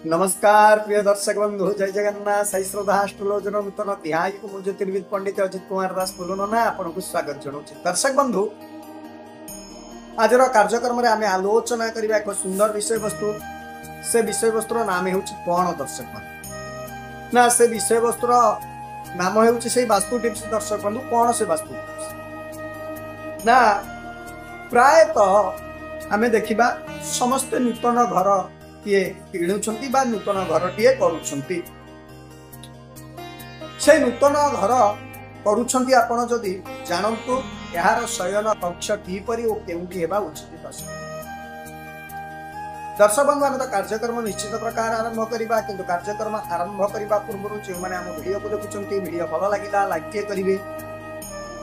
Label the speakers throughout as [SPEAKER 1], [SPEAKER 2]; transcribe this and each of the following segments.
[SPEAKER 1] नमस्कार प्रिय दर्शक बंधु जय जगन्नाथ साई श्रद्धा एस्ट्रोलॉजर नूतन अध्याय को मु ज्योतिर्विद पंडित अजित कुमार दास बोलना आपको स्वागत जनाऊँ। दर्शक बंधु आज कार्यक्रम में आम आलोचना करबा एक सुंदर विषय वस्तु से विषय वस्तुर नाम हो कौन दर्शक बंधु ना से विषय वस्तुर नाम हो वास्तु टिप्स। दर्शक बंधु कौन से वास्तु टिप्स ना प्रायतः आम देखा समस्ते नूतन घर किए किणुंट बा नूतन घर टीए करुछंती। से नूतन घर करुछंती आपण जदि जानंतु यार शयन कक्ष किपरि ओ केउंटी हेबा उचित। दर्शक बंधु आम तो कार्यक्रम निश्चित प्रकार आरंभ करबा किंतु कार्यक्रम आरंभ करबा पूर्व जो मैंने आम वीडियो को देखुछंती वीडियो भल लागिला लाइक करिवे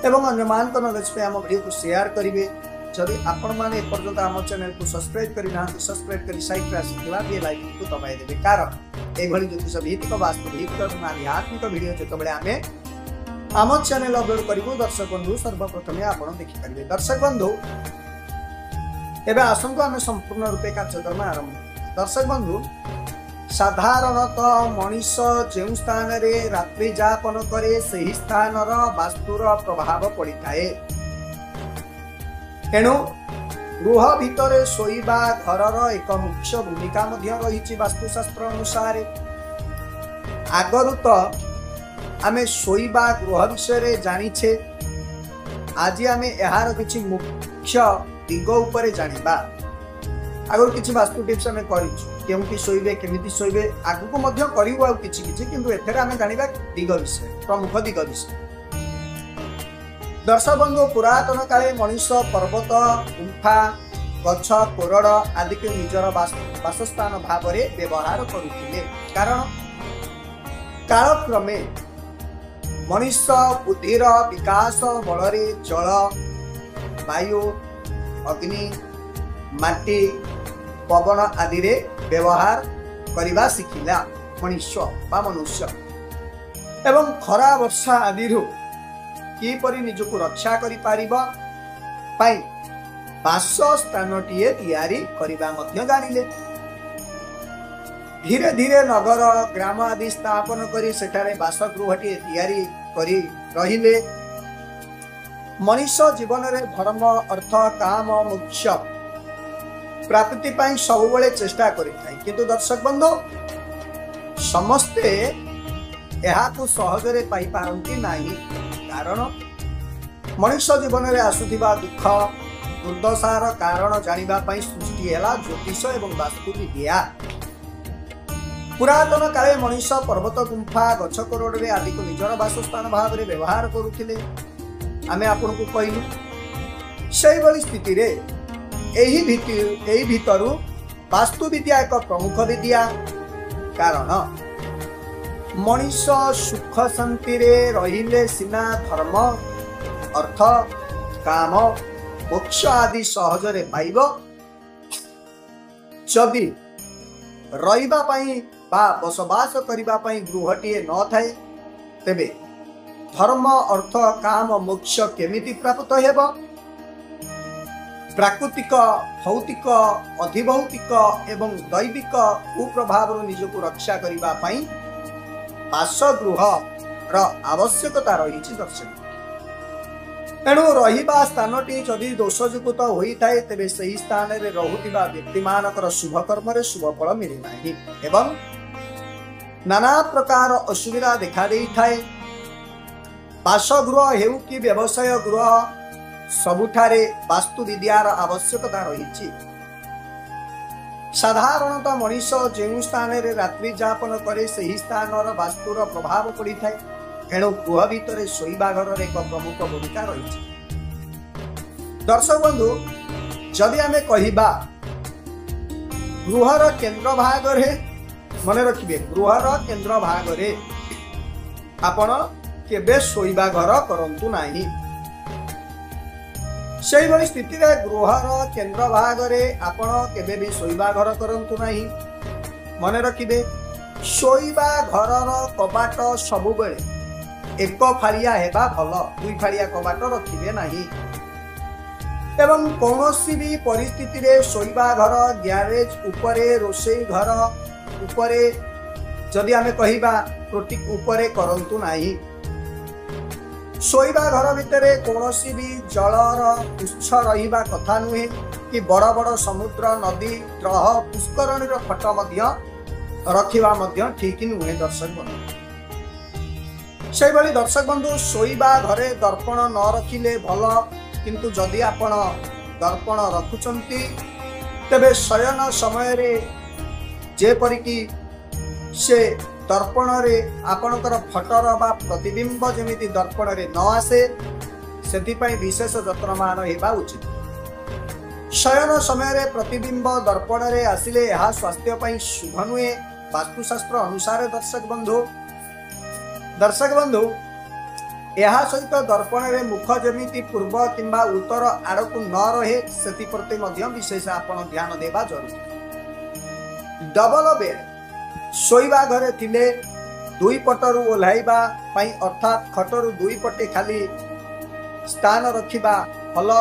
[SPEAKER 1] एवं अन्य मान नॉलेज पे आम वीडियो को शेयर करिवे। जदि आपण माने एपर्यंत आम चैनल को सब्सक्राइब करना सब्सक्राइब कर साइड पे आसिथिबा बेल आइकन को दबाई देबे कारण एभली ज्योतिष भित्तिक वास्तु भित्तिक आध्यात्मिक वीडियो जेतबेले आमे आम चैनल अपलोड करिवो दर्शक बंधु सर्वप्रथमे आपण देखि परिबे। दर्शक बंधु एबे आसंतु आमे संपूर्ण रूपे कार्यक्रम आरंभ। दर्शक बंधु साधारणतः मनीष जो स्थान रे रात्रि जापन करे सही स्थान वास्तुर प्रभाव पड़ी थाए। एणु गृह भितर शोइबा घरर एक मुख्य भूमिका रही वास्तुशास्त्र अनुसार। आगरु तो आमे शोइबा गृह विषय जानिछे, आज आमे यार किछि मुख्य दिग उपरे जानिबा। आगरु किछि वास्तु टिप्स आमे करिछु केउंटी शोइबे केमिति शोइबे आगु को मध्य करिवो आ किछि किछि किंतु एथरे आमे जानिबा दिग विषय प्रमुख दिग विषय। दर्शक बंधु पुरातन काले मनीष पर्वत गुंफा गछ कोरड़ आदि के निजर वासस्थान भाव में व्यवहार करुथिले कारण कालक्रमे मनीष बुद्धिर विकास बल जल वायु अग्नि माटी पवन आदि रे व्यवहार करने शिखिला मनुष्य बा मनुष्य एवं खरा वर्षा आदि किपरि निजको रक्षा करि पारिबा पाई बास स्थानटीए तैयारी करिबा मध्य जानिले। धीरे धीरे नगर ग्राम आदि स्थापन करी सेठारे बासगृहटीए तैयारी करी रहिले। मनुष्य जीवन रे धर्म अर्थ काम मोक्ष प्राप्ति पाई सब बेले चेष्टा करिथाय किंतु दर्शक बंधु समस्ते एहाकु सहजरे पाई पारंती नाही कारण मनुष्य जीवन में आसुथिबा दुख दुर्दशार कारण जानिबा पई सृष्टि हैला ज्योतिष एवं वास्तु विद्या। पुरातन काले मनुष्य पर्वत गुंफा गछ कोरड़ रे आदि को निजर वासस्थान भाव में व्यवहार करुथिले। आमे आपन को कहलु सेही बली स्थिति रे एही भितरु वास्तु विद्या एक प्रमुख विद्या कारण मनीष सुख शांति रे रहिले सिना धर्म अर्थ काम मोक्ष आदि सहजरे पाइब। जदि रहिबा पई बा बसवास करिबा पई गृहटीए न थाए तेबे धर्म अर्थ काम मोक्ष केमिति प्राप्त हेब। प्राकृतिक भौतिक अधिभौतिक एवं दैविक कुप्रभाव निजको रक्षा करिबा पई बासगृह आवश्यकता रही। दर्शक एणु रहिबा स्थानटी जदि दोषयुक्त होता है तेबे सही स्थान रे रहुतिबा व्यक्ति मानकर शुभ कर्म रे शुभ फल मिले नाही एवं नाना प्रकार असुविधा देखा देई थाए। बासगृह हेउ कि व्यवसाय गृह सबुठारे वास्तु विद्यार आवश्यकता रही। साधारणतः मनीष जो स्थान रे रात्रि जापन करे सही स्थान वास्तुर प्रभाव पड़ी थाए। एणु गृह भितर शोइबा घर एक प्रमुख भूमिका रही। दर्शक बंधु जदि आमे कहिबा गृहर केंद्र भाग रे मन रखिबे गृहर केंद्र भाग रे आपण केबे शोइबा घर करंतु नाही। सेही बली स्थिति रे गृहर केंद्र भाग रे आपण केबे भी शोइबा घर करंतु नाही। मन रखिबे शोइबा घरर कबाट सबु बेले एक फाड़िया हेबा भल दुई फाड़िया कबाट रखिबे नाही एवं कौनसी भी परिस्थिति रे शोइबा घर ग्यारेज उपरे रोषेई घर उपरे जदि आमे कहिबा त्रुटि उपरे करंतु नाही। शोइबा घर भितरे कोनोसी भी जलर उच्छ रहिबा कथा नुहे कि बड़ बड़ समुद्र नदी ग्रह पुष्करणी फट मध्य रखिबा मध्य ठीक नुहे। दर्शक बंधु से भली दर्शक बंधु शोइबा घरे दर्पण न रखिले भल, किंतु जदि आपण दर्पण रखुचंती तेबे शयन समय रे जेपरिकी से दर्पण रे आपणकर फटर बा प्रतिबिंब जेमिति दर्पण रे न आसे सेतिपई विशेष जत्नमान हेबा उचित। शयन समय रे प्रतिबिंब दर्पण रे आसिले यह स्वास्थ्य पई शुभ नुहे वास्तुशास्त्र अनुसार। दर्शक बंधु यह सहित दर्पण रे मुख जेमिति पूर्व किंबा उत्तर आड़कू न रहे सेति प्रति मध्य विशेष आपण ध्यान देबा जरूरी। डबल बेड शोइबा घरे थिले दुई पटरु ओल्हाइबा पई अर्थात खटरु दुई पटे खाली स्थान रखिबा फल।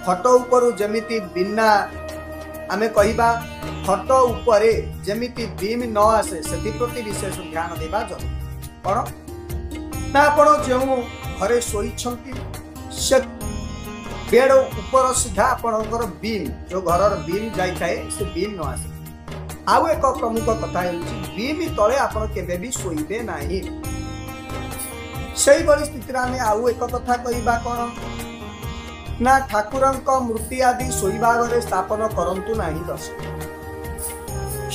[SPEAKER 1] खट उपरु जेमिति बिना आमे कहिबा खट उपरे जेमिति बीम न आसे सेति प्रति विशेष ध्यान देबा जरूरी। कौन ना आपण जो घरे शोइछंती से बेड ऊपर सीधा आपणकर बीम जो घर बीम जाइए से बीम न आसे। आउ एक प्रमुख कथा बीम तले आपण केबे भी शोइबे नाही। सेही स्थिति आमे आउ एक कथा कहिबा कोन ना ठाकुरंक मूर्ति आदि शोइबा घरे स्थापन करंतु नाही। दर्शक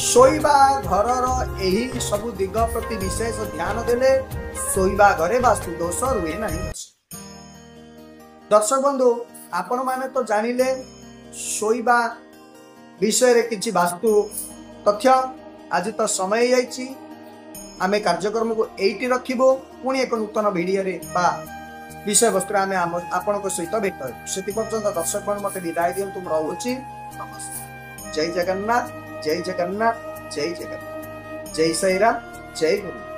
[SPEAKER 1] शोइबा घरर एही सबु दिग प्रति विशेष ध्यान देले शोइबा घरे वास्तु दोष रुए नाही। दर्शक बंधु आपण माने तो जानिले शोइबा विषय रे किछि वास्तु तथ्य। आज तो समय जाइछि आमे कार्यक्रम को एइटी रखिबो पुणी एक नूतन वीडियो रे बा विषय वस्तु आमे आपनको सहित भेट होइबो। सेति पर्यंत दर्शक बंधु मते विदाय दियंतु रहउछि। नमस्कार। जय जगन्नाथ जय जगन्नाथ जय जगन्नाथ जय श्री राम जय गुरु।